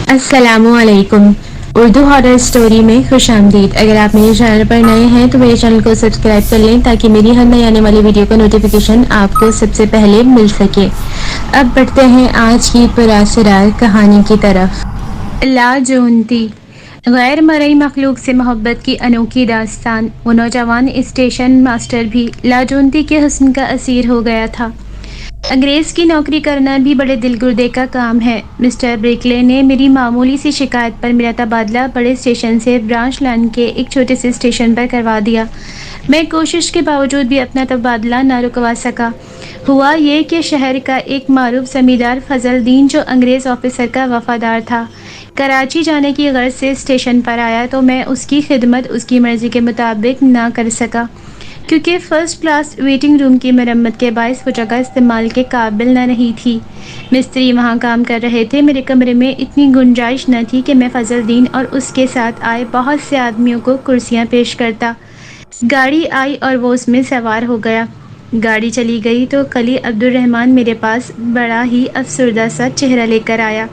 السلام علیکم۔ Urdu horror story میں خوش آمدید۔ اگر آپ میرے چینل پر نئے ہیں تو میرے چینل کو سبسکرائب کر لیں تاکہ میری ہر نئی آنے والی ویڈیو کا نوٹیفیکیشن آپ کو سب سے پہلے مل سکے۔ اب بڑھتے ہیں آج کی پراسرار کہانی کی طرف۔ لاجونتی، غیر مرئی مخلوق سے محبت کی انوکھی داستان۔ وہ نوجوان اسٹیشن ماسٹر بھی لاجونتی کے حسن کا اسیر ہو گیا تھا۔ انگریز کی نوکری کرنا بھی بڑے دل گردے کا کام ہے۔ مسٹر بریکلے نے میری معمولی سی شکایت پر میرا تبادلہ بڑے اسٹیشن سے برانچ لائن کے ایک چھوٹے سے اسٹیشن پر کروا دیا۔ میں کوشش کے باوجود بھی اپنا تبادلہ نہ رکوا سکا۔ ہوا یہ کہ شہر کا ایک معروف زمیندار فضل الدین، جو انگریز آفیسر کا وفادار تھا، کراچی جانے کی غرض سے اسٹیشن پر آیا تو میں اس کی خدمت اس کی مرضی کے مطابق نہ کر سکا، کیونکہ فرسٹ کلاس ویٹنگ روم کی مرمت کے باعث وہ جگہ استعمال کے قابل نہ رہی تھی۔ مستری وہاں کام کر رہے تھے۔ میرے کمرے میں اتنی گنجائش نہ تھی کہ میں فضل الدین اور اس کے ساتھ آئے بہت سے آدمیوں کو کرسیاں پیش کرتا۔ گاڑی آئی اور وہ اس میں سوار ہو گیا۔ گاڑی چلی گئی تو قلی عبد الرحمن میرے پاس بڑا ہی افسردہ سا چہرہ لے کر آیا۔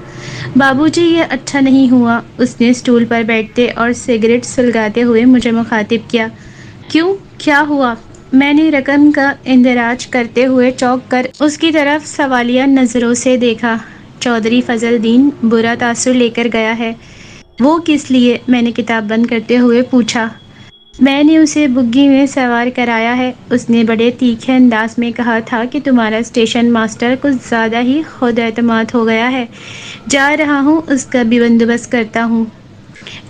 بابو جی، یہ اچھا نہیں ہوا۔ اس نے اسٹول پر بیٹھتے اور سگریٹ سلگاتے ہوئے مجھے مخاطب کیا۔ کیوں؟ کیا ہوا؟ میں نے رقم کا اندراج کرتے ہوئے چونک کر اس کی طرف سوالیہ نظروں سے دیکھا۔ چودھری فضل الدین برا تاثر لے کر گیا ہے۔ وہ کس لیے؟ میں نے کتاب بند کرتے ہوئے پوچھا۔ میں نے اسے بگھی میں سوار کرایا ہے۔ اس نے بڑے تیکھے انداز میں کہا تھا کہ تمہارا اسٹیشن ماسٹر کچھ زیادہ ہی خود اعتماد ہو گیا ہے۔ جا رہا ہوں، اس کا بھی بندوبست کرتا ہوں۔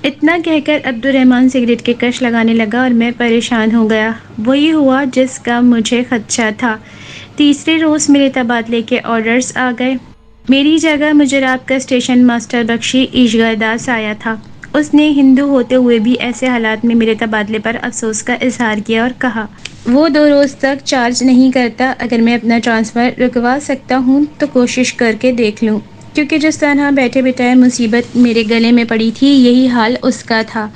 اتنا کہہ کر عبد الرحمن سگریٹ کے کش لگانے لگا اور میں پریشان ہو گیا۔ وہی ہوا جس کا مجھے خدشہ تھا۔ تیسرے روز میرے تبادلے کے آرڈرز آ گئے۔ میری جگہ مجراب کا اسٹیشن ماسٹر بخشی ایشگر داس آیا تھا۔ اس نے ہندو ہوتے ہوئے بھی ایسے حالات میں میرے تبادلے پر افسوس کا اظہار کیا اور کہا، وہ 2 روز تک چارج نہیں کرتا۔ اگر میں اپنا ٹرانسفر رکوا سکتا ہوں تو کوشش کر کے دیکھ لوں، کیونکہ جس طرح بیٹھے بٹھائے مصیبت میرے گلے میں پڑی تھی، یہی حال اس کا تھا۔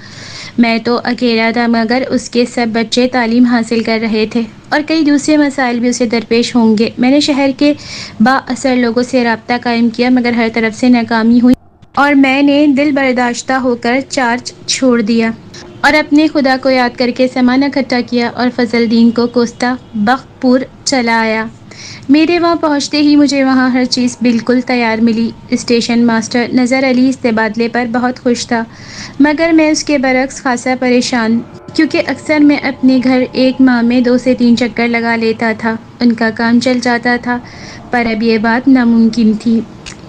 میں تو اکیلا تھا، مگر اس کے سب بچے تعلیم حاصل کر رہے تھے اور کئی دوسرے مسائل بھی اسے درپیش ہوں گے۔ میں نے شہر کے با اثر لوگوں سے رابطہ قائم کیا، مگر ہر طرف سے ناکامی ہوئی اور میں نے دل برداشتہ ہو کر چارج چھوڑ دیا اور اپنے خدا کو یاد کر کے سامان اکٹھا کیا اور فضل الدین کو کوستا بخت پور چلا آیا۔ میرے وہاں پہنچتے ہی مجھے وہاں ہر چیز بالکل تیار ملی۔ اسٹیشن ماسٹر نظر علی اس تبادلے پر بہت خوش تھا، مگر میں اس کے برعکس خاصا پریشان، کیونکہ اکثر میں اپنے گھر ایک ماہ میں 2 سے 3 چکر لگا لیتا تھا۔ ان کا کام چل جاتا تھا، پر اب یہ بات ناممکن تھی۔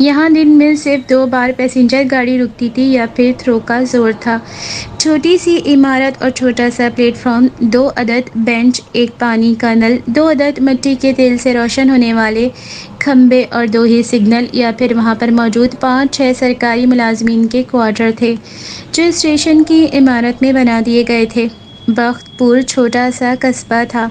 یہاں دن میں صرف 2 بار پیسنجر گاڑی رکتی تھی یا پھر تھرو کا زور تھا۔ چھوٹی سی عمارت اور چھوٹا سا پلیٹ فارم، 2 عدد بینچ، ایک پانی کا نل، 2 عدد مٹی کے تیل سے روشن ہونے والے کھمبے اور 2 ہی سگنل، یا پھر وہاں پر موجود 5-6 سرکاری ملازمین کے کوارٹر تھے، جو اسٹیشن کی عمارت میں بنا دیے گئے تھے۔ بخت پور چھوٹا سا قصبہ تھا۔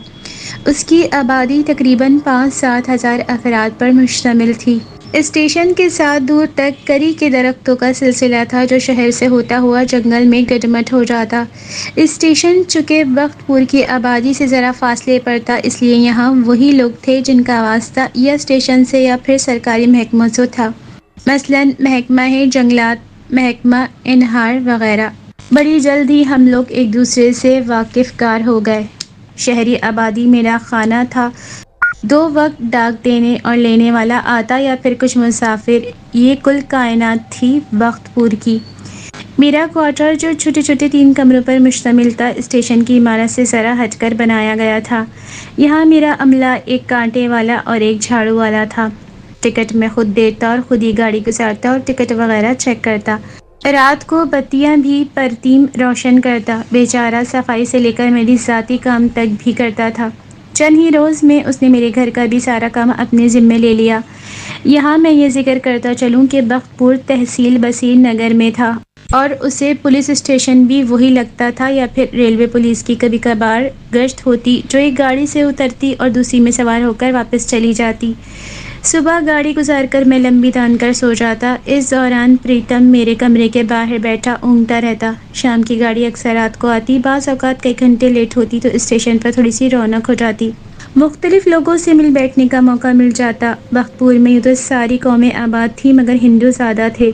اس کی آبادی تقریباً 5-7 ہزار افراد پر مشتمل تھی۔ اسٹیشن کے ساتھ دور تک کری کے درختوں کا سلسلہ تھا، جو شہر سے ہوتا ہوا جنگل میں گڈمٹ ہو جاتا۔ اسٹیشن چونکہ بخت پور کی آبادی سے ذرا فاصلے پر تھا، اس لیے یہاں وہی لوگ تھے جن کا واسطہ یا اسٹیشن سے یا پھر سرکاری محکموں سے تھا، مثلاً محکمہ جنگلات، محکمہ انہار وغیرہ۔ بڑی جلد ہی ہم لوگ ایک دوسرے سے واقف کار ہو گئے۔ شہری آبادی میرا خانہ تھا۔ 2 وقت ڈاک دینے اور لینے والا آتا یا پھر کچھ مسافر، یہ کل کائنات تھی بخت پور کی۔ میرا کوارٹر، جو چھوٹے چھوٹے 3 کمروں پر مشتمل تھا، اسٹیشن کی عمارت سے ذرا ہٹ کر بنایا گیا تھا۔ یہاں میرا عملہ ایک کانٹے والا اور ایک جھاڑو والا تھا۔ ٹکٹ میں خود دیتا اور خود ہی گاڑی گزارتا اور ٹکٹ وغیرہ چیک کرتا۔ رات کو بتیاں بھی پرتیم روشن کرتا۔ بیچارہ صفائی سے لے کر میری ذاتی کام تک بھی کرتا تھا۔ چند ہی روز میں اس نے میرے گھر کا بھی سارا کام اپنے ذمے لے لیا۔ یہاں میں یہ ذکر کرتا چلوں کہ بخت پور تحصیل بصیر نگر میں تھا اور اسے پولیس اسٹیشن بھی وہی لگتا تھا، یا پھر ریلوے پولیس کی کبھی کبھار گشت ہوتی، جو ایک گاڑی سے اترتی اور دوسری میں سوار ہو کر واپس چلی جاتی۔ صبح گاڑی گزار کر میں لمبی تان کر سو جاتا۔ اس دوران پریتم میرے کمرے کے باہر بیٹھا اونگتا رہتا۔ شام کی گاڑی اکثر رات کو آتی، بعض اوقات کئی گھنٹے لیٹ ہوتی تو اسٹیشن پر تھوڑی سی رونق ہو جاتی، مختلف لوگوں سے مل بیٹھنے کا موقع مل جاتا۔ بخت پور میں یوں تو ساری قومیں آباد تھیں، مگر ہندو زیادہ تھے۔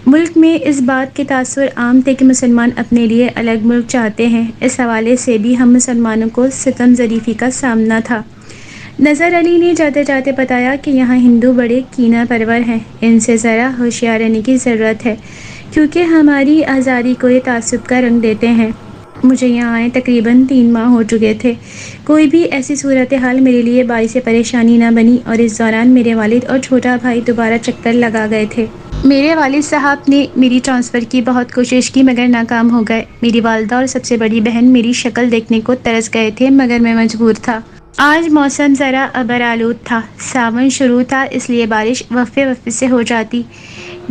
ملک میں اس بات کے تاثر عام تھے کہ مسلمان اپنے لیے الگ ملک چاہتے ہیں۔ اس حوالے سے بھی ہم مسلمانوں کو ستم ظریفی کا سامنا تھا۔ نظر علی نے جاتے جاتے بتایا کہ یہاں ہندو بڑے کینہ پرور ہیں، ان سے ذرا ہوشیار رہنے کی ضرورت ہے، کیونکہ ہماری آزادی کو یہ تعصب کا رنگ دیتے ہیں۔ مجھے یہاں آئے تقریباً 3 ماہ ہو چکے تھے۔ کوئی بھی ایسی صورتحال میرے لیے باعث پریشانی نہ بنی، اور اس دوران میرے والد اور چھوٹا بھائی دوبارہ چکر لگا گئے تھے۔ میرے والد صاحب نے میری ٹرانسفر کی بہت کوشش کی مگر ناکام ہو گئے۔ میری والدہ اور سب سے بڑی بہن میری شکل دیکھنے کو ترس گئے تھے مگر میں مجبور تھا۔ آج موسم ذرا ابر آلود تھا، ساون شروع تھا، اس لیے بارش وقفے وقفے سے ہو جاتی۔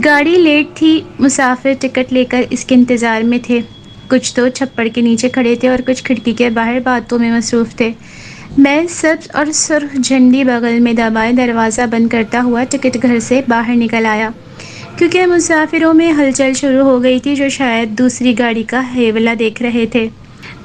گاڑی لیٹ تھی، مسافر ٹکٹ لے کر اس کے انتظار میں تھے۔ کچھ تو چھپڑ کے نیچے کھڑے تھے اور کچھ کھڑکی کے باہر باتوں میں مصروف تھے۔ میں سبز اور سرخ جھنڈی بغل میں دبائے دروازہ بند کرتا ہوا ٹکٹ گھر سے باہر نکل آیا، کیونکہ مسافروں میں ہلچل شروع ہو گئی تھی جو شاید دوسری گاڑی کا ہیولہ دیکھ رہے تھے۔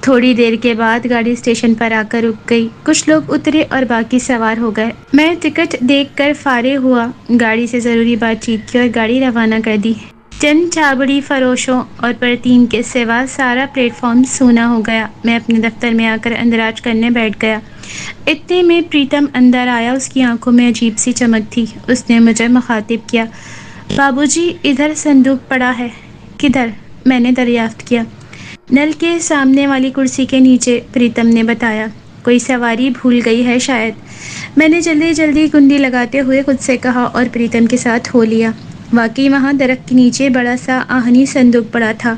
تھوڑی دیر کے بعد گاڑی اسٹیشن پر آ کر رک گئی، کچھ لوگ اترے اور باقی سوار ہو گئے۔ میں ٹکٹ دیکھ کر فارغ ہوا، گاڑی سے ضروری بات چیت کی اور گاڑی روانہ کر دی۔ چند چابڑی فروشوں اور پرتین کے سوا سارا پلیٹ فارم سونا ہو گیا۔ میں اپنے دفتر میں آ کر اندراج کرنے بیٹھ گیا۔ اتنے میں پریتم اندر آیا، اس کی آنکھوں میں عجیب سی چمک تھی۔ اس نے مجھے مخاطب کیا، بابو جی ادھر صندوق پڑا ہے۔ کدھر؟ میں نے دریافت کیا۔ نل کے سامنے والی کرسی کے نیچے، پریتم نے بتایا۔ کوئی سواری بھول گئی ہے شاید، میں نے جلدی جلدی کنڈی لگاتے ہوئے خود سے کہا اور پریتم کے ساتھ ہو لیا۔ واقعی وہاں درخت کے نیچے بڑا سا آہنی صندوق پڑا تھا،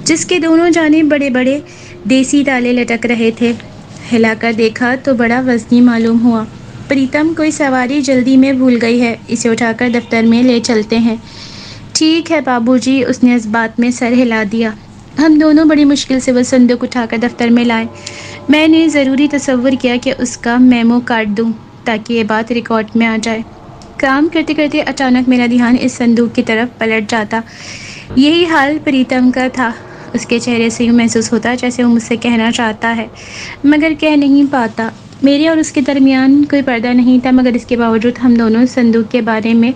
جس کے دونوں جانب بڑے بڑے دیسی تالے لٹک رہے تھے۔ ہلا کر دیکھا تو بڑا وزنی معلوم ہوا۔ پریتم، کوئی سواری جلدی میں بھول گئی ہے، اسے اٹھا کر دفتر میں لے چلتے ہیں۔ ٹھیک ہے بابو جی، اس نے اس بات میں سر ہلا دیا۔ ہم دونوں بڑی مشکل سے وہ صندوق اٹھا کر دفتر میں لائے۔ میں نے ضروری تصور کیا کہ اس کا میمو کاٹ دوں تاکہ یہ بات ریکارڈ میں آ جائے۔ کام کرتے کرتے اچانک میرا دھیان اس صندوق کی طرف پلٹ جاتا۔ یہی حال پریتم کا تھا۔ اس کے چہرے سے یوں محسوس ہوتا جیسے وہ مجھ سے کہنا چاہتا ہے مگر کہہ نہیں پاتا۔ میرے اور اس کے درمیان کوئی پردہ نہیں تھا، مگر اس کے باوجود ہم دونوں صندوق کے بارے میں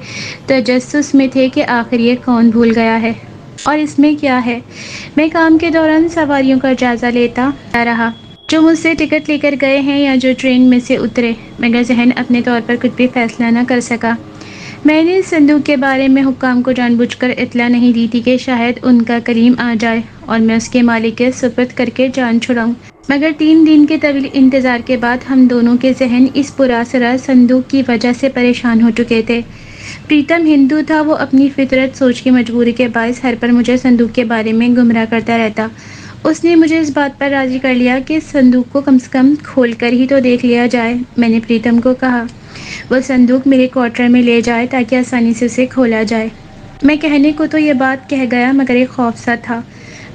تجسس میں تھے کہ آخر یہ کون بھول گیا ہے اور اس میں کیا ہے۔ میں کام کے دوران سواریوں کا جائزہ لیتا رہا جو مجھ سے ٹکٹ لے کر گئے ہیں یا جو ٹرین میں سے اترے، مگر ذہن اپنے طور پر کچھ بھی فیصلہ نہ کر سکا۔ میں نے صندوق کے بارے میں حکام کو جان بوجھ کر اطلاع نہیں دی تھی کہ شاید ان کا کلیم آ جائے اور میں اس کے مالک کے سپرد کر کے جان چھڑاؤں، مگر 3 دن کے طویل انتظار کے بعد ہم دونوں کے ذہن اس پراسرار صندوق کی وجہ سے پریشان ہو چکے تھے۔ پریتم ہندو تھا، وہ اپنی فطرت سوچ کی مجبوری کے باعث ہر پر مجھے صندوق کے بارے میں گمراہ کرتا رہتا۔ اس نے مجھے اس بات پر راضی کر لیا کہ صندوق کو کم سے کم کھول کر ہی تو دیکھ لیا جائے۔ میں نے پریتم کو کہا وہ صندوق میرے کوارٹر میں لے جائے تاکہ آسانی سے اسے کھولا جائے۔ میں کہنے کو تو یہ بات کہہ گیا مگر ایک خوف سا تھا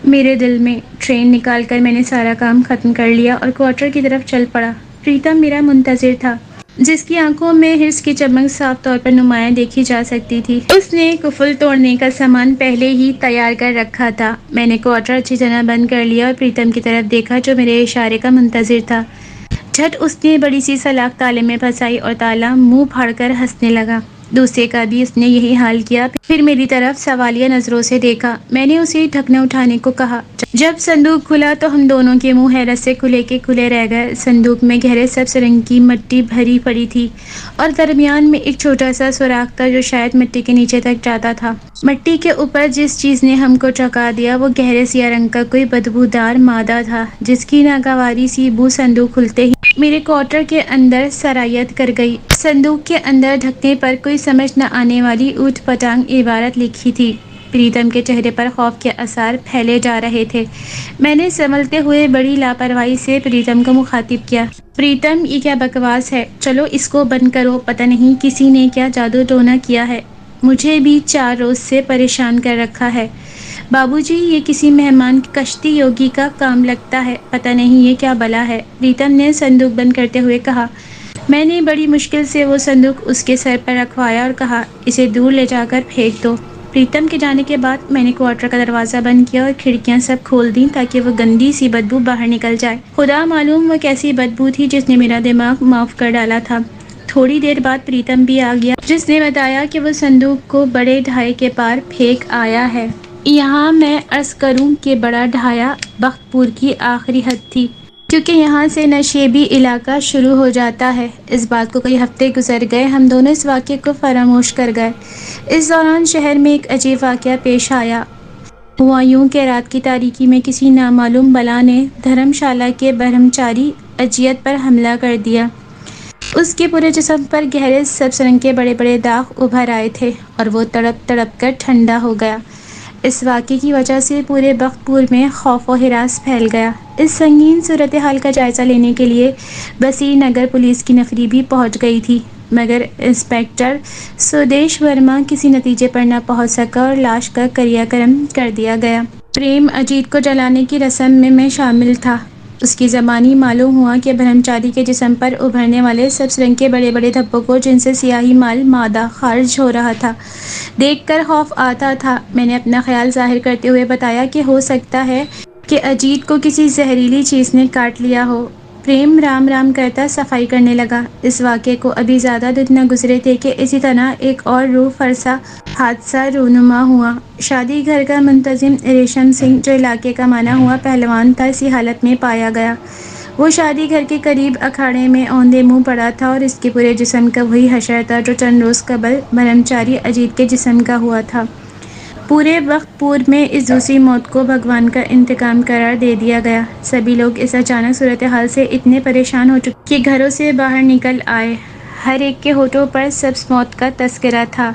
میرے دل میں۔ ٹرین نکال کر میں نے سارا کام ختم کر لیا اور کوارٹر کی طرف چل پڑا۔ پریتم میرا منتظر تھا، جس کی آنکھوں میں حرص کی چمک صاف طور پر نمایاں دیکھی جا سکتی تھی۔ اس نے قفل توڑنے کا سامان پہلے ہی تیار کر رکھا تھا۔ میں نے کوارٹر اچھی طرح بند کر لیا اور پریتم کی طرف دیکھا جو میرے اشارے کا منتظر تھا۔ جھٹ اس نے بڑی سی سلاخ تالے میں پھنسائی اور تالا منہ پھاڑ کر ہنسنے لگا۔ دوسرے کا بھی اس نے یہی حال کیا، پھر میری طرف سوالیہ نظروں سے دیکھا۔ میں نے اسے ڈھکنا اٹھانے کو کہا۔ جب صندوق کھلا تو ہم دونوں کے منہ حیرت سے کھلے کے کھلے رہ گئے۔ صندوق میں گہرے سبز رنگ کی مٹی بھری پڑی تھی اور درمیان میں ایک چھوٹا سا سوراخ تھا جو شاید مٹی کے نیچے تک جاتا تھا۔ مٹی کے اوپر جس چیز نے ہم کو چونکا دیا وہ گہرے سیاہ رنگ کا کوئی بدبودار مادہ تھا، جس کی ناگواری سی بو صندوق کھلتے ہی میرے کوارٹر کے اندر سرایت کر گئی۔ صندوق کے اندر ڈھکنے پر کوئی سمجھ نہ آنے والی اوٹ پٹانگ عبارت لکھی تھی۔ پریتم کے چہرے پر خوف کے آثار پھیلے جا رہے تھے۔ میں نے سنبھلتے ہوئے بڑی لاپرواہی سے پریتم کو مخاطب کیا، پریتم یہ کیا بکواس ہے، چلو اس کو بند کرو، پتہ نہیں کسی نے کیا جادو ٹونا کیا ہے، مجھے بھی 4 روز سے پریشان کر رکھا ہے۔ بابو جی یہ کسی مہمان کشتی یوگی کا کام لگتا ہے، پتہ نہیں یہ کیا بلا ہے، پریتم نے صندوق بند کرتے ہوئے کہا۔ میں نے بڑی مشکل سے وہ صندوق اس کے سر پر رکھوایا اور کہا اسے دور لے جا کر پھینک دو۔ پریتم کے جانے کے بعد میں نے کوارٹر کا دروازہ بند کیا اور کھڑکیاں سب کھول دیں تاکہ وہ گندی سی بدبو باہر نکل جائے۔ خدا معلوم وہ کیسی بدبو تھی جس نے میرا دماغ معاف کر ڈالا تھا۔ تھوڑی دیر بعد پریتم بھی آ گیا، جس نے بتایا کہ وہ صندوق کو بڑے ڈھائی کے پار پھینک آیا ہے۔ یہاں میں عرض کروں کہ بڑا ڈھایا بخت پور کی آخری حد تھی، کیونکہ یہاں سے نشیبی علاقہ شروع ہو جاتا ہے۔ اس بات کو کئی ہفتے گزر گئے، ہم دونوں اس واقعے کو فراموش کر گئے۔ اس دوران شہر میں ایک عجیب واقعہ پیش آیا۔ ہوا یوں کہ رات کی تاریکی میں کسی نامعلوم بلا نے دھرم شالہ کے برہمچاری اجیت پر حملہ کر دیا۔ اس کے پورے جسم پر گہرے سبز رنگ کے بڑے بڑے داغ ابھر آئے تھے اور وہ تڑپ تڑپ کر ٹھنڈا ہو گیا۔ اس واقعے کی وجہ سے پورے بخت پور میں خوف و ہراس پھیل گیا۔ اس سنگین صورتحال کا جائزہ لینے کے لیے بصیر نگر پولیس کی نفری بھی پہنچ گئی تھی، مگر انسپکٹر سودیش ورما کسی نتیجے پر نہ پہنچ سکا اور لاش کا کریا کرم کر دیا گیا۔ پریم اجیت کو جلانے کی رسم میں شامل تھا۔ اس کی زبانی معلوم ہوا کہ برہمچاری کے جسم پر ابھرنے والے سبز رنگ کے بڑے بڑے دھبوں کو، جن سے سیاہی مال مادہ خارج ہو رہا تھا، دیکھ کر خوف آتا تھا۔ میں نے اپنا خیال ظاہر کرتے ہوئے بتایا کہ ہو سکتا ہے کہ اجیت کو کسی زہریلی چیز نے کاٹ لیا ہو۔ پریم رام رام کرتا صفائی کرنے لگا۔ اس واقعے کو ابھی زیادہ دن نہ گزرے تھے کہ اسی طرح ایک اور روح فرسا حادثہ رونما ہوا۔ شادی گھر کا منتظم ریشم سنگھ، جو علاقے کا مانا ہوا پہلوان تھا، اسی حالت میں پایا گیا۔ وہ شادی گھر کے قریب اکھاڑے میں اوندے منہ پڑا تھا اور اس کے پورے جسم کا وہی حشر تھا جو چند روز قبل برہمچاری اجیت کے جسم کا ہوا تھا۔ پورے بخت پور میں اس دوسری موت کو بھگوان کا انتقام قرار دے دیا گیا۔ سبھی لوگ اس اچانک صورتحال سے اتنے پریشان ہو چکے کہ گھروں سے باہر نکل آئے۔ ہر ایک کے ہونٹوں پر سبز موت کا تذکرہ تھا۔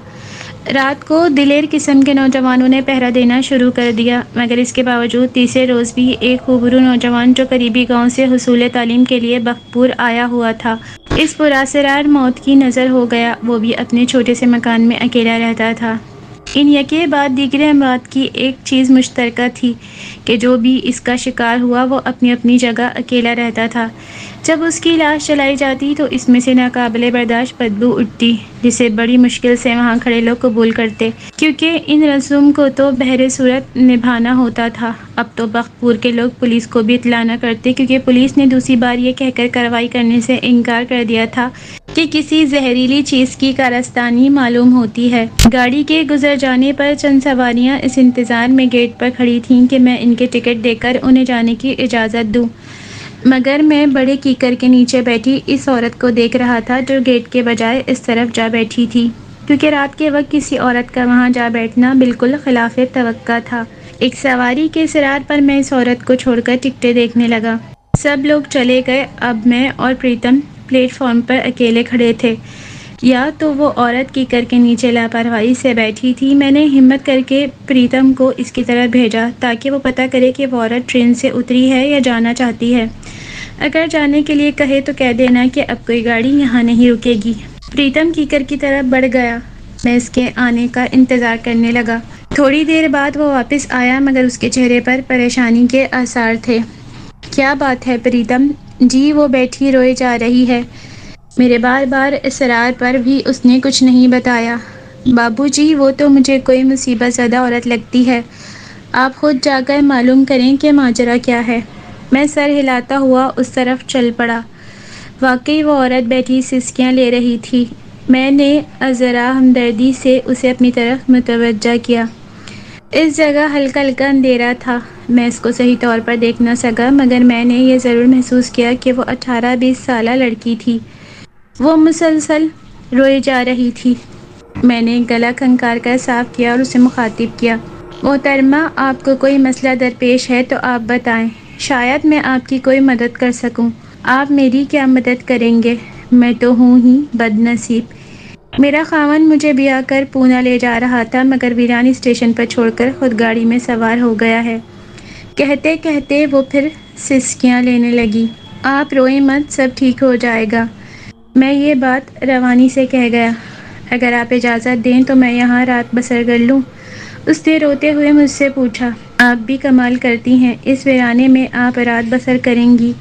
رات کو دلیر قسم کے نوجوانوں نے پہرا دینا شروع کر دیا، مگر اس کے باوجود تیسرے روز بھی ایک خوبرو نوجوان جو قریبی گاؤں سے حصول تعلیم کے لیے بخت پور آیا ہوا تھا، اس پراسرار موت کی نذر ہو گیا۔ وہ بھی اپنے چھوٹے سے مکان میں اکیلا رہتا تھا۔ ان یکے بعد دیگر اموات کی ایک چیز مشترکہ تھی کہ جو بھی اس کا شکار ہوا وہ اپنی اپنی جگہ اکیلا رہتا تھا۔ جب اس کی لاش جلائی جاتی تو اس میں سے ناقابل برداشت بدبو اٹھتی، جسے بڑی مشکل سے وہاں کھڑے لوگ قبول کرتے، کیونکہ ان رسوم کو تو بہر صورت نبھانا ہوتا تھا۔ اب تو بخت پور کے لوگ پولیس کو بھی اطلاع نہ کرتے، کیونکہ پولیس نے دوسری بار یہ کہہ کر کارروائی کرنے سے انکار کر دیا تھا کہ کسی زہریلی چیز کی کارستانی معلوم ہوتی ہے۔ گاڑی کے گزر جانے پر چند سواریاں اس انتظار میں گیٹ پر کھڑی تھیں کہ میں ان کے ٹکٹ دے کر انہیں جانے کی اجازت دوں، مگر میں بڑے کیکر کے نیچے بیٹھی اس عورت کو دیکھ رہا تھا جو گیٹ کے بجائے اس طرف جا بیٹھی تھی، کیونکہ رات کے وقت کسی عورت کا وہاں جا بیٹھنا بالکل خلاف توقع تھا۔ ایک سواری کے اصرار پر میں اس عورت کو چھوڑ کر ٹکٹیں دیکھنے لگا۔ سب لوگ چلے گئے، اب میں اور پریتم پلیٹ فارم پر اکیلے کھڑے تھے۔ یا تو وہ عورت کیکر کے نیچے لاپرواہی سے بیٹھی تھی۔ میں نے ہمت کر کے پریتم کو اس کی طرف بھیجا تاکہ وہ پتہ کرے کہ وہ عورت ٹرین سے اتری ہے یا جانا چاہتی ہے۔ اگر جانے کے لیے کہے تو کہہ دینا کہ اب کوئی گاڑی یہاں نہیں رکے گی۔ پریتم کیکر کی طرف بڑھ گیا۔ میں اس کے آنے کا انتظار کرنے لگا۔ تھوڑی دیر بعد وہ واپس آیا، مگر اس کے چہرے پر پریشانی کے آثار تھے۔ کیا بات ہے پریتم؟ جی، وہ بیٹھی روئے جا رہی ہے۔ میرے بار بار اصرار پر بھی اس نے کچھ نہیں بتایا۔ بابو جی، وہ تو مجھے کوئی مصیبت زدہ عورت لگتی ہے، آپ خود جا کر معلوم کریں کہ ماجرا کیا ہے۔ میں سر ہلاتا ہوا اس طرف چل پڑا۔ واقعی وہ عورت بیٹھی سسکیاں لے رہی تھی۔ میں نے ذرا ہمدردی سے اسے اپنی طرف متوجہ کیا۔ اس جگہ ہلکا ہلکا اندھیرا تھا، میں اس کو صحیح طور پر دیکھ نہ سکا، مگر میں نے یہ ضرور محسوس کیا کہ وہ 18-20 سالہ لڑکی تھی۔ وہ مسلسل روئی جا رہی تھی۔ میں نے گلا کھنکار کر صاف کیا اور اسے مخاطب کیا۔ محترمہ، آپ کو کوئی مسئلہ درپیش ہے تو آپ بتائیں، شاید میں آپ کی کوئی مدد کر سکوں۔ آپ میری کیا مدد کریں گے؟ میں تو ہوں ہی بد نصیب۔ میرا خاوند مجھے بیاہ کر پونا لے جا رہا تھا، مگر ویرانی اسٹیشن پر چھوڑ کر خود گاڑی میں سوار ہو گیا ہے۔ کہتے کہتے وہ پھر سسکیاں لینے لگی۔ آپ روئیں مت، سب ٹھیک ہو جائے گا۔ میں یہ بات روانی سے کہہ گیا۔ اگر آپ اجازت دیں تو میں یہاں رات بسر کر لوں؟ اس نے روتے ہوئے مجھ سے پوچھا۔ آپ بھی کمال کرتی ہیں، اس ویرانے میں آپ رات بسر کریں گی؟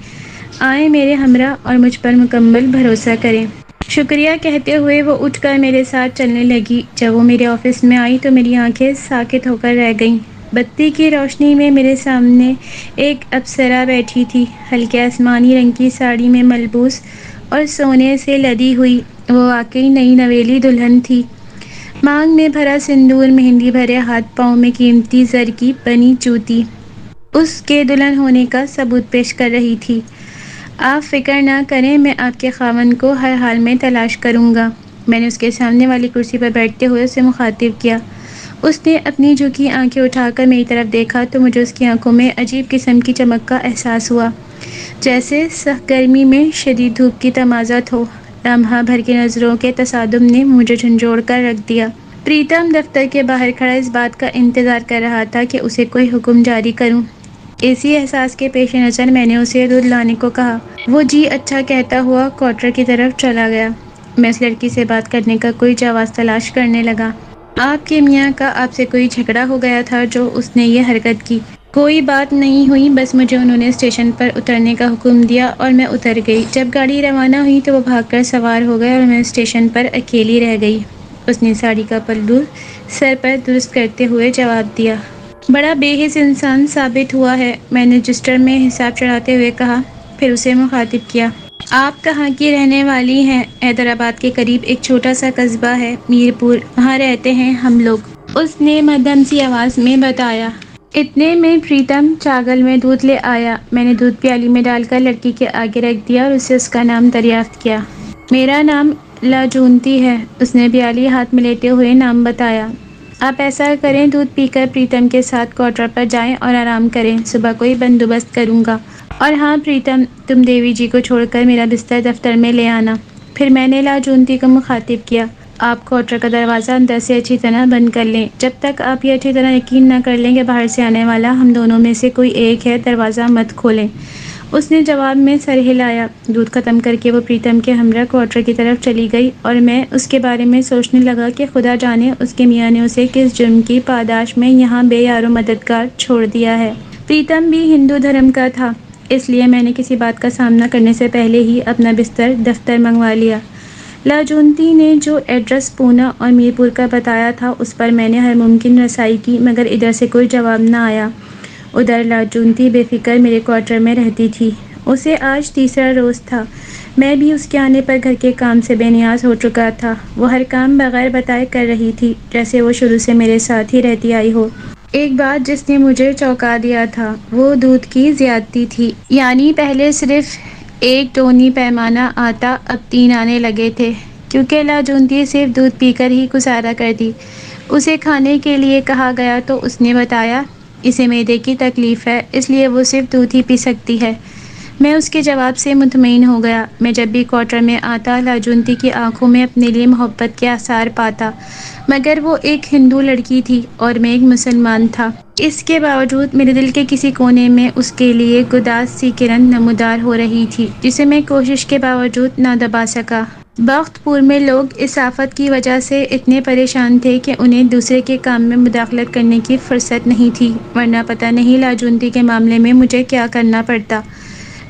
آئیں میرے ہمراہ اور مجھ پر مکمل بھروسہ کریں۔ شکریہ کہتے ہوئے وہ اٹھ کر میرے ساتھ چلنے لگی۔ جب وہ میرے آفس میں آئی تو میری آنکھیں ساکت ہو کر رہ گئیں۔ بتی کی روشنی میں میرے سامنے ایک اپسرا بیٹھی تھی، ہلکے آسمانی رنگ کی ساڑی میں ملبوس اور سونے سے لدی ہوئی۔ وہ واقعی نئی نویلی دلہن تھی، مانگ میں بھرا سندور، مہندی بھرے ہاتھ، پاؤں میں قیمتی زر کی بنی جوتی، اس کے دلہن ہونے کا ثبوت پیش کر رہی تھی۔ آپ فکر نہ کریں، میں آپ کے خاوند کو ہر حال میں تلاش کروں گا۔ میں نے اس کے سامنے والی کرسی پر بیٹھتے ہوئے اسے مخاطب کیا۔ اس نے اپنی جھکی آنکھیں اٹھا کر میری طرف دیکھا تو مجھے اس کی آنکھوں میں عجیب قسم کی چمک کا احساس ہوا، جیسے سخت گرمی میں شدید دھوپ کی تمازت ہو۔ لمحہ بھر کی نظروں کے تصادم نے مجھے جھنجھوڑ کر رکھ دیا۔ پریتم دفتر کے باہر کھڑا اس بات کا انتظار کر رہا تھا کہ اسے کوئی حکم جاری کروں۔ اسی احساس کے پیش نظر میں نے اسے دودھ لانے کو کہا۔ وہ جی اچھا کہتا ہوا کوارٹر کی طرف چلا گیا۔ میں اس لڑکی سے بات کرنے کا کوئی جواز تلاش کرنے لگا۔ آپ کے میاں کا آپ سے کوئی جھگڑا ہو گیا تھا جو اس نے یہ حرکت کی؟ کوئی بات نہیں ہوئی، بس مجھے انہوں نے اسٹیشن پر اترنے کا حکم دیا اور میں اتر گئی۔ جب گاڑی روانہ ہوئی تو وہ بھاگ کر سوار ہو گئے اور میں اسٹیشن پر اکیلی رہ گئی۔ اس نے ساڑی کا پلو سر پر درست کرتے ہوئے جواب دیا۔ بڑا بے حس انسان ثابت ہوا ہے، میں نے رجسٹر میں حساب چڑھاتے ہوئے کہا، پھر اسے مخاطب کیا۔ آپ کہاں کی رہنے والی ہیں؟ حیدرآباد کے قریب ایک چھوٹا سا قصبہ ہے میرپور، وہاں رہتے ہیں ہم لوگ، اس نے مدھم سی آواز میں بتایا۔ اتنے میں پریتم چاگل میں دودھ لے آیا۔ میں نے دودھ پیالی میں ڈال کر لڑکی کے آگے رکھ دیا اور اس سے اس کا نام دریافت کیا۔ میرا نام لاجونتی ہے، اس نے پیالی ہاتھ میں لیتے ہوئے نام بتایا۔ آپ ایسا کریں، دودھ پی کر پریتم کے ساتھ کوارٹر پر جائیں اور آرام کریں، صبح کوئی بندوبست کروں گا۔ اور ہاں پریتم، تم دیوی جی کو چھوڑ کر میرا بستر دفتر میں لے آنا۔ پھر میں نے لاجونتی کو مخاطب کیا۔ آپ کوارٹر کا دروازہ اندر سے اچھی طرح بند کر لیں، جب تک آپ یہ اچھی طرح یقین نہ کر لیں کہ باہر سے آنے والا ہم دونوں میں سے کوئی ایک ہے، دروازہ مت کھولیں۔ اس نے جواب میں سر ہلایا۔ دودھ ختم کر کے وہ پریتم کے ہمراہ کوارٹر کی طرف چلی گئی اور میں اس کے بارے میں سوچنے لگا کہ خدا جانے اس کے میاں نے اسے کس جرم کی پاداش میں یہاں بے یار و مددگار چھوڑ دیا ہے۔ پریتم بھی ہندو دھرم کا تھا، اس لیے میں نے کسی بات کا سامنا کرنے سے پہلے ہی اپنا بستر دفتر منگوا لیا۔ لاجونتی نے جو ایڈریس پونا اور میرپور کا بتایا تھا اس پر میں نے ہر ممکن رسائی کی، مگر ادھر سے کوئی جواب نہ آیا۔ ادھر لاجونتی بے فکر میرے کوارٹر میں رہتی تھی۔ اسے آج تیسرا روز تھا۔ میں بھی اس کے آنے پر گھر کے کام سے بے نیاز ہو چکا تھا۔ وہ ہر کام بغیر بتائے کر رہی تھی، جیسے وہ شروع سے میرے ساتھ ہی رہتی آئی ہو۔ ایک بات جس نے مجھے چونکا دیا تھا وہ دودھ کی زیادتی تھی، یعنی پہلے صرف ایک ٹونی پیمانہ آتا، اب 3 آنے لگے تھے، کیونکہ لاجونتی صرف دودھ پی کر ہی گزارا کرتی۔ اسے کھانے کے لیے کہا گیا تو اس نے بتایا اسے معدے کی تکلیف ہے، اس لیے وہ صرف دودھ ہی پی سکتی ہے۔ میں اس کے جواب سے مطمئن ہو گیا۔ میں جب بھی کوارٹر میں آتا لاجونتی کی آنکھوں میں اپنے لیے محبت کے آثار پاتا، مگر وہ ایک ہندو لڑکی تھی اور میں ایک مسلمان تھا۔ اس کے باوجود میرے دل کے کسی کونے میں اس کے لیے گداز سی کرن نمودار ہو رہی تھی، جسے میں کوشش کے باوجود نہ دبا سکا۔ بخت پور میں لوگ اس آفت کی وجہ سے اتنے پریشان تھے کہ انہیں دوسرے کے کام میں مداخلت کرنے کی فرصت نہیں تھی، ورنہ پتہ نہیں لاجونتی کے معاملے میں مجھے کیا کرنا پڑتا۔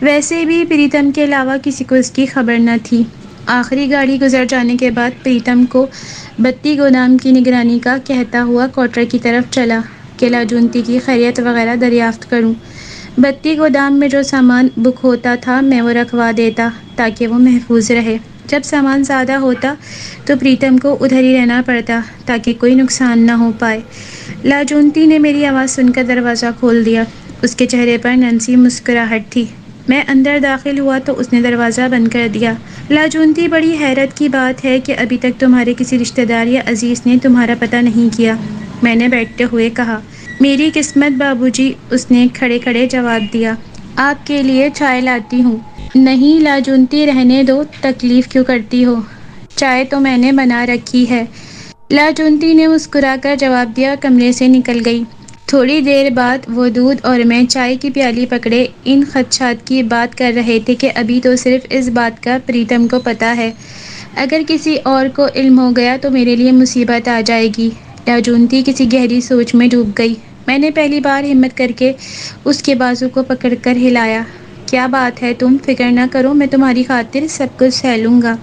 ویسے بھی پریتم کے علاوہ کسی کو اس کی خبر نہ تھی۔ آخری گاڑی گزر جانے کے بعد پریتم کو بتی گودام کی نگرانی کا کہتا ہوا کوارٹر کی طرف چلا کہ لاجونتی کی خیریت وغیرہ دریافت کروں۔ بتی گودام میں جو سامان بک ہوتا تھا میں وہ رکھوا دیتا تاکہ وہ محفوظ رہے۔ جب سامان زیادہ ہوتا تو پریتم کو ادھر ہی رہنا پڑتا تاکہ کوئی نقصان نہ ہو پائے۔ لاجونتی نے میری آواز سن کر دروازہ کھول دیا۔ اس کے چہرے پر نرم سی مسکراہٹ تھی۔ میں اندر داخل ہوا تو اس نے دروازہ بند کر دیا۔ لاجونتی، بڑی حیرت کی بات ہے کہ ابھی تک تمہارے کسی رشتہ دار یا عزیز نے تمہارا پتہ نہیں کیا، میں نے بیٹھتے ہوئے کہا۔ میری قسمت بابو جی، اس نے کھڑے کھڑے جواب دیا۔ آپ کے لیے چائے لاتی ہوں۔ نہیں لاجونتی، رہنے دو، تکلیف کیوں کرتی ہو؟ چائے تو میں نے بنا رکھی ہے، لاجونتی نے مسکرا کر جواب دیا اور کمرے سے نکل گئی۔ تھوڑی دیر بعد وہ دودھ اور میں چائے کی پیالی پکڑے ان خدشات کی بات کر رہے تھے کہ ابھی تو صرف اس بات کا پریتم کو پتہ ہے، اگر کسی اور کو علم ہو گیا تو میرے لیے مصیبت آ جائے گی۔ لاجونتی کسی گہری سوچ میں ڈوب گئی۔ میں نے پہلی بار ہمت کر کے اس کے بازو کو پکڑ کر ہلایا۔ کیا بات ہے، تم فکر نہ کرو، میں تمہاری خاطر سب کچھ سہ لوں گا۔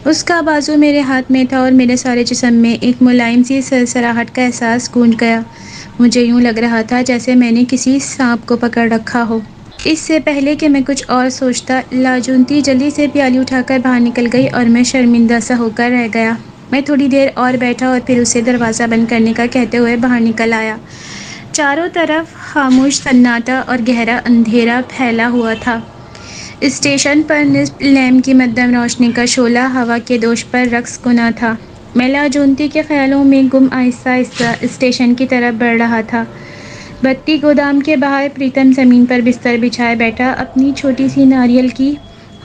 اس کا بازو میرے ہاتھ میں تھا اور میرے سارے جسم میں ایک ملائم سی سرسراہٹ کا احساس گونج گیا۔ مجھے یوں لگ رہا تھا جیسے میں نے کسی سانپ کو پکڑ رکھا ہو۔ اس سے پہلے کہ میں کچھ اور سوچتا، لاجونتی جلدی سے پیالی اٹھا کر باہر نکل گئی اور میں شرمندہ سا ہو کر رہ گیا۔ میں تھوڑی دیر اور بیٹھا اور پھر اسے دروازہ بند کرنے کا کہتے ہوئے باہر نکل آیا۔ چاروں طرف خاموش سناٹا اور گہرا اندھیرا پھیلا ہوا تھا۔ اسٹیشن پر نصب لیمپ کی مدھم روشنی کا شعلہ ہوا کے دوش پر رقص کنا تھا۔ میں لاجونتی کے خیالوں میں گم آہستہ آہستہ اسٹیشن کی طرف بڑھ رہا تھا۔ بتی گودام کے باہر پریتم زمین پر بستر بچھائے بیٹھا اپنی چھوٹی سی ناریل کی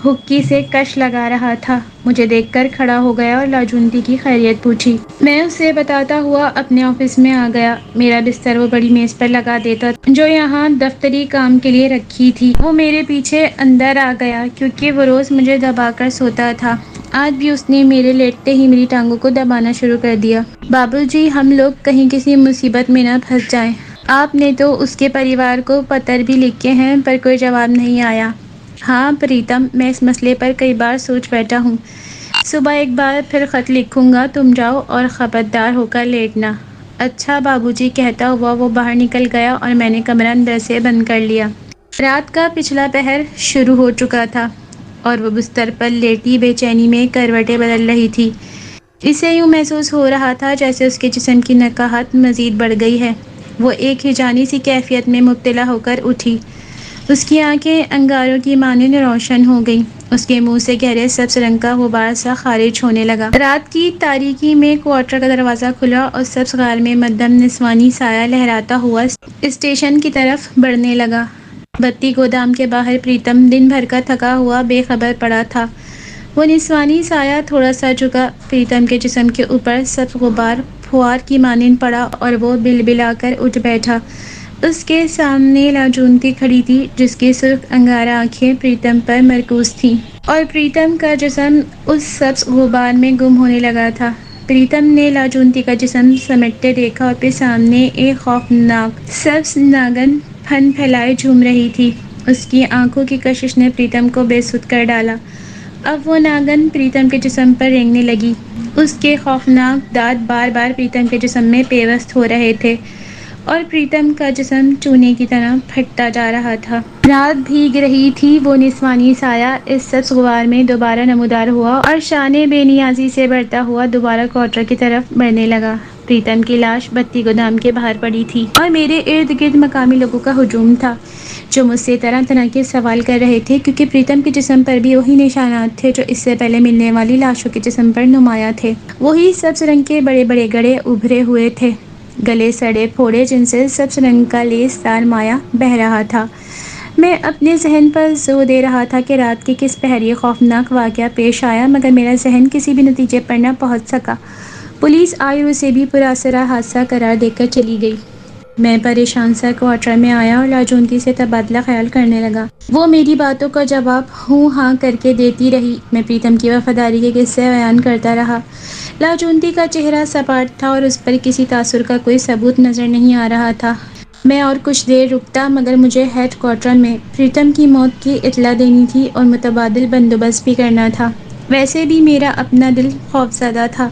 حکی سے کش لگا رہا تھا۔ مجھے دیکھ کر کھڑا ہو گیا اور لاجونتی کی خیریت پوچھی۔ میں اسے بتاتا ہوا اپنے آفس میں آ گیا۔ میرا بستر وہ بڑی میز پر لگا دیتا جو یہاں دفتری کام کے لیے رکھی تھی۔ وہ میرے پیچھے اندر آ گیا کیونکہ وہ روز مجھے دبا کر سوتا تھا۔ آج بھی اس نے میرے لیٹتے ہی میری ٹانگوں کو دبانا شروع کر دیا۔ بابو جی، ہم لوگ کہیں کسی مصیبت میں نہ پھنس جائیں۔ آپ نے تو اس کے پریوار کو پتر بھی لکھے ہیں پر کوئی جواب نہیں آیا۔ ہاں پریتم، میں اس مسئلے پر کئی بار سوچ بیٹھا ہوں۔ صبح ایک بار پھر خط لکھوں گا، تم جاؤ اور خبردار ہو کر لیٹنا۔ اچھا بابو جی، کہتا ہوا وہ باہر نکل گیا اور میں نے کمرہ اندر سے بند کر لیا۔ رات کا پچھلا پہر شروع ہو چکا تھا اور وہ بستر پر لیٹی بے چینی میں کروٹیں بدل رہی تھی۔ اسے یوں محسوس ہو رہا تھا جیسے اس کے جسم کی نقاہت مزید بڑھ گئی ہے۔ وہ ایک ہیجانی سی کیفیت میں مبتلا ہو کر اٹھی۔ اس کی آنکھیں انگاروں کی مانند روشن ہو گئیں۔ اس کے منہ سے گہرے سبز رنگ کا غبار سا خارج ہونے لگا۔ رات کی تاریکی میں کوارٹر کا دروازہ کھلا اور سبز غار میں مدھم نسوانی سایہ لہراتا ہوا اسٹیشن کی طرف بڑھنے لگا۔ بتی گودام کے باہر پریتم دن بھر کا تھکا ہوا بے خبر پڑا تھا۔ وہ نسوانی سایہ تھوڑا سا جھکا، پریتم کے جسم کے اوپر سبز غبار پھوار کی مانند پڑا اور وہ بلبلا کر اٹھ بیٹھا۔ اس کے سامنے لاجونتی کھڑی تھی جس کی سرخ انگارہ آنکھیں پریتم پر مرکوز تھیں اور پریتم کا جسم اس سبز غبار میں گم ہونے لگا تھا۔ پریتم نے لاجونتی کا جسم سمیٹتے دیکھا اور پھر سامنے ایک خوفناک سبز ناگن پھن پھیلائے جھوم رہی تھی۔ اس کی آنکھوں کی کشش نے پریتم کو بے سدھ کر ڈالا۔ اب وہ ناگن پریتم کے جسم پر رینگنے لگی۔ اس کے خوفناک دانت بار بار پریتم کے جسم میں پیوست ہو رہے تھے اور پریتم کا جسم چونے کی طرح پھٹتا جا رہا تھا۔ رات بھیگ رہی تھی۔ وہ نسوانی سایہ اس سبز غبار میں دوبارہ نمودار ہوا اور شان بے نیازی سے بڑھتا ہوا دوبارہ کوارٹر کی طرف بڑھنے لگا۔ پریتم کی لاش بتی گودام کے باہر پڑی تھی اور میرے ارد گرد مقامی لوگوں کا ہجوم تھا جو مجھ سے طرح طرح کے سوال کر رہے تھے کیونکہ پریتم کے جسم پر بھی وہی نشانات تھے جو اس سے پہلے ملنے والی لاشوں کے جسم پر نمایاں تھے۔ وہی سبز رنگ کے بڑے بڑے گڑھے ابھرے ہوئے تھے، گلے سڑے پھوڑے جن سے سبز رنگ کا لیس دار مایہ بہہ رہا تھا۔ میں اپنے ذہن پر زور دے رہا تھا کہ رات کے کس پہر یہ خوفناک واقعہ پیش آیا، مگر میرا ذہن کسی بھی نتیجے پر نہ پہنچ سکا۔ پولیس آئی اور اسے بھی پراسرار حادثہ قرار دے کر چلی گئی۔ میں پریشان سا کوارٹر میں آیا اور لاجونتی سے تبادلہ خیال کرنے لگا۔ وہ میری باتوں کا جواب ہوں ہاں کر کے دیتی رہی۔ میں پریتم کی وفاداری کے قصے بیان کرتا رہا۔ لاجونتی کا چہرہ سپاٹ تھا اور اس پر کسی تاثر کا کوئی ثبوت نظر نہیں آ رہا تھا۔ میں اور کچھ دیر رکتا مگر مجھے ہیڈ کوارٹر میں پریتم کی موت کی اطلاع دینی تھی اور متبادل بندوبست بھی کرنا تھا۔ ویسے بھی میرا اپنا دل خوفزدہ تھا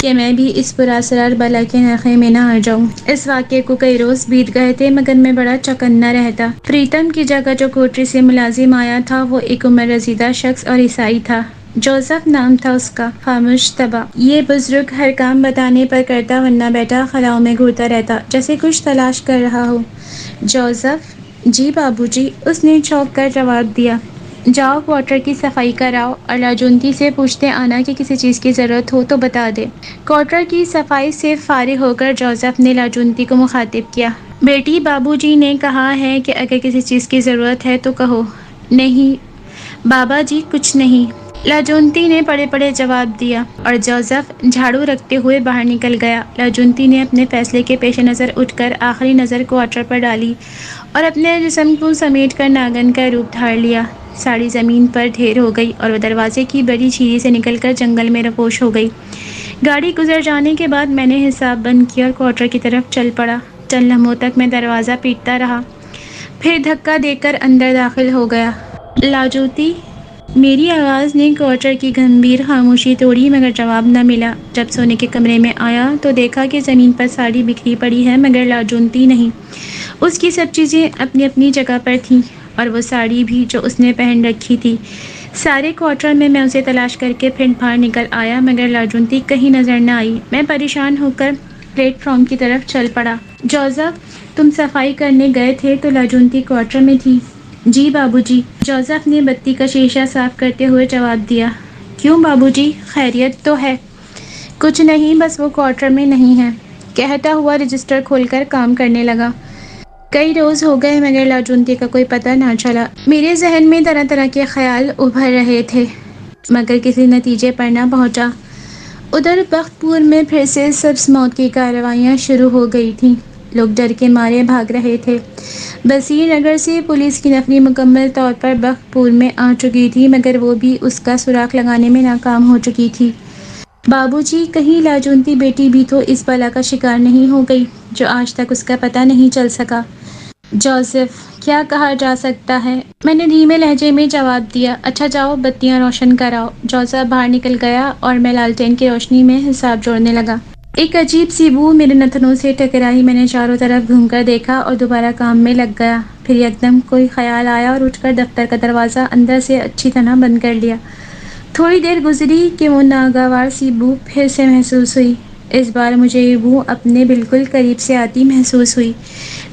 کہ میں بھی اس پراسرار بلا کے ناخے میں نہ آ جاؤں۔ اس واقعے کو کئی روز بیت گئے تھے مگر میں بڑا چوکنا رہتا۔ پریتم کی جگہ جو کوٹری سے ملازم آیا تھا وہ ایک عمر رسیدہ شخص اور عیسائی تھا۔ جوزف نام تھا اس کا، خاموش طبع۔ یہ بزرگ ہر کام بتانے پر کرتا ورنہ بیٹھا خلاؤں میں گھورتا رہتا جیسے کچھ تلاش کر رہا ہو۔ جوزف؟ جی بابو جی، اس نے چونک کر جواب دیا۔ جاؤ کوارٹر کی صفائی کراؤ اور لاجونتی سے پوچھتے آنا کہ کسی چیز کی ضرورت ہو تو بتا دے۔ کوارٹر کی صفائی سے فارغ ہو کر جوزف نے لاجونتی کو مخاطب کیا۔ بیٹی، بابو جی نے کہا ہے کہ اگر کسی چیز کی ضرورت ہے تو کہو۔ نہیں بابا جی، کچھ نہیں، لاجونتی نے پڑے پڑے جواب دیا اور جوزف جھاڑو رکھتے ہوئے باہر نکل گیا۔ لاجونتی نے اپنے فیصلے کے پیش نظر اٹھ کر آخری نظر کوارٹر پر ڈالی اور اپنے جسم کو سمیٹ کر ناگن کا روپ دھار لیا۔ ساڑی زمین پر ڈھیر ہو گئی اور وہ دروازے کی بڑی چھیری سے نکل کر جنگل میں رپوش ہو گئی۔ گاڑی گزر جانے کے بعد میں نے حساب بند کیا اور کوارٹر کی طرف چل پڑا۔ چند لمحوں تک میں دروازہ پیٹتا رہا، پھر دھکا دے کر اندر داخل ہو گیا۔ لاجونتی، میری آواز نے کوارٹر کی گمبھیر خاموشی توڑی مگر جواب نہ ملا۔ جب سونے کے کمرے میں آیا تو دیکھا کہ زمین پر ساڑی بکھری پڑی ہے مگر لاجونتی نہیں۔ اس کی سب چیزیں اپنی اپنی جگہ پر تھیں۔ اور وہ ساڑی بھی جو اس نے پہن رکھی تھی۔ سارے کوارٹر میں اسے تلاش کر کے پھر باہر نکل آیا مگر لاجونتی کہیں نظر نہ آئی۔ میں پریشان ہو کر پلیٹ فارم کی طرف چل پڑا۔ جوزف، تم صفائی کرنے گئے تھے تو لاجونتی کوارٹر میں تھی؟ جی بابو جی، جوزف نے بتی کا شیشہ صاف کرتے ہوئے جواب دیا۔ کیوں بابو جی، خیریت تو ہے؟ کچھ نہیں، بس وہ کوارٹر میں نہیں ہے، کہتا ہوا رجسٹر کھول کر کام کرنے لگا۔ کئی روز ہو گئے مگر لاجونتی کا کوئی پتہ نہ چلا۔ میرے ذہن میں طرح طرح کے خیال ابھر رہے تھے مگر کسی نتیجے پر نہ پہنچا۔ ادھر بخت پور میں پھر سے سبز موت کی کارروائیاں شروع ہو گئی تھیں۔ لوگ ڈر کے مارے بھاگ رہے تھے۔ بصیر نگر سے پولیس کی نفری مکمل طور پر بخت پور میں آ چکی تھی مگر وہ بھی اس کا سراغ لگانے میں ناکام ہو چکی تھی۔ بابو جی، کہیں لاجونتی بیٹی بھی تو اس بلا کا شکار نہیں ہو گئی جو آج تک اس کا پتہ نہیں چل سکا؟ جوزف، کیا کہا جا سکتا ہے، میں نے دھیمے لہجے میں جواب دیا۔ اچھا جاؤ بتیاں روشن کراؤ۔ جوزف باہر نکل گیا اور میں لالٹین کی روشنی میں حساب جوڑنے لگا۔ ایک عجیب سی بو میرے نتنوں سے ٹکرائی۔ میں نے چاروں طرف گھوم کر دیکھا اور دوبارہ کام میں لگ گیا۔ پھر یکدم کوئی خیال آیا اور اٹھ کر دفتر کا دروازہ اندر سے اچھی طرح بند کر لیا۔ تھوڑی دیر گزری کہ وہ ناگوار سی بو پھر سے محسوس ہوئی۔ اس بار مجھے یہ بو اپنے بالکل قریب سے آتی محسوس ہوئی۔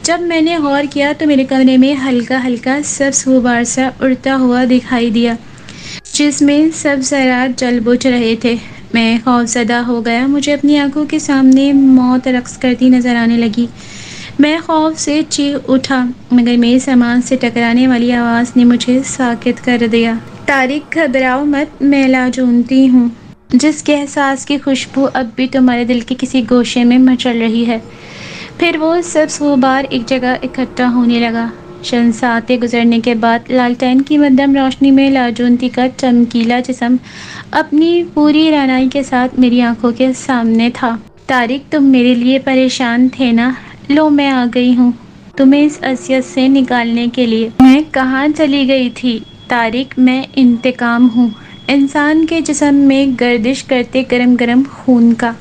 جب میں نے غور کیا تو میرے کمرے میں ہلکا ہلکا سبز غبار سا اڑتا ہوا دکھائی دیا جس میں سبز ذرات جل بجھ رہے تھے۔ میں خوفزدہ ہو گیا۔ مجھے اپنی آنکھوں کے سامنے موت رقص کرتی نظر آنے لگی۔ میں خوف سے چیخ اٹھا مگر میرے سامان سے ٹکرانے والی آواز نے مجھے ساکت کر دیا۔ طارق، گھبراؤ مت، میں لاجونتی ہوں، جس کے احساس کی خوشبو اب بھی تمہارے دل کے کسی گوشے میں مچل رہی ہے۔ پھر وہ سبز غبار ایک جگہ اکٹھا ہونے لگا۔ چند ساعتیں گزرنے کے بعد لالٹین کی مدھم روشنی میں لاجونتی کا چمکیلا جسم اپنی پوری رعنائی کے ساتھ میری آنکھوں کے سامنے تھا۔ طارق، تم میرے لیے پریشان تھے نا؟ لو میں آ گئی ہوں تمہیں اس اذیت سے نکالنے کے لیے۔ میں کہاں چلی گئی تھی طارق؟ میں انتقام ہوں، انسان کے جسم میں گردش کرتے گرم گرم خون کا،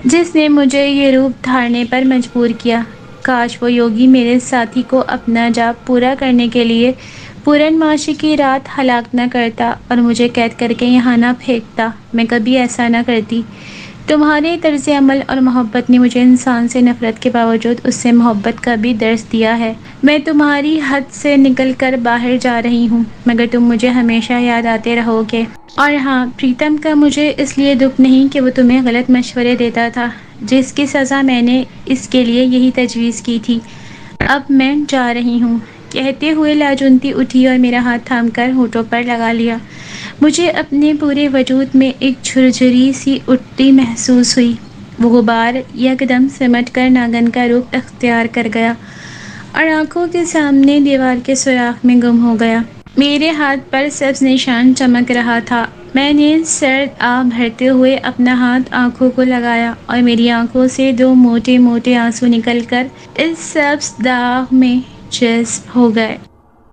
جس نے مجھے یہ روپ دھارنے پر مجبور کیا۔ کاش وہ یوگی میرے ساتھی کو اپنا جاب پورا کرنے کے لیے پورنماشی کی رات ہلاک نہ کرتا اور مجھے قید کر کے یہاں نہ پھینکتا۔ میں کبھی ایسا نہ کرتی۔ تمہارے طرز عمل اور محبت نے مجھے انسان سے نفرت کے باوجود اس سے محبت کا بھی درس دیا ہے۔ میں تمہاری حد سے نکل کر باہر جا رہی ہوں مگر تم مجھے ہمیشہ یاد آتے رہو گے۔ اور ہاں، پریتم کا مجھے اس لیے دکھ نہیں کہ وہ تمہیں غلط مشورے دیتا تھا، جس کی سزا میں نے اس کے لیے یہی تجویز کی تھی۔ اب میں جا رہی ہوں، کہتے ہوئے لاجونتی اٹھی اور میرا ہاتھ تھام کر ہونٹوں پر لگا لیا۔ مجھے اپنے پورے وجود میں ایک جھرجھری سی اٹھتی محسوس ہوئی۔ وہ غبار یکدم سمٹ کر ناگن کا روپ اختیار کر گیا اور آنکھوں کے سامنے دیوار کے سوراخ میں گم ہو گیا۔ میرے ہاتھ پر سبز نشان چمک رہا تھا۔ میں نے سرد آب بھرتے ہوئے اپنا ہاتھ آنکھوں کو لگایا اور میری آنکھوں سے دو موٹے موٹے آنسو نکل کر اس سبز داغ میں جذب ہو گئے۔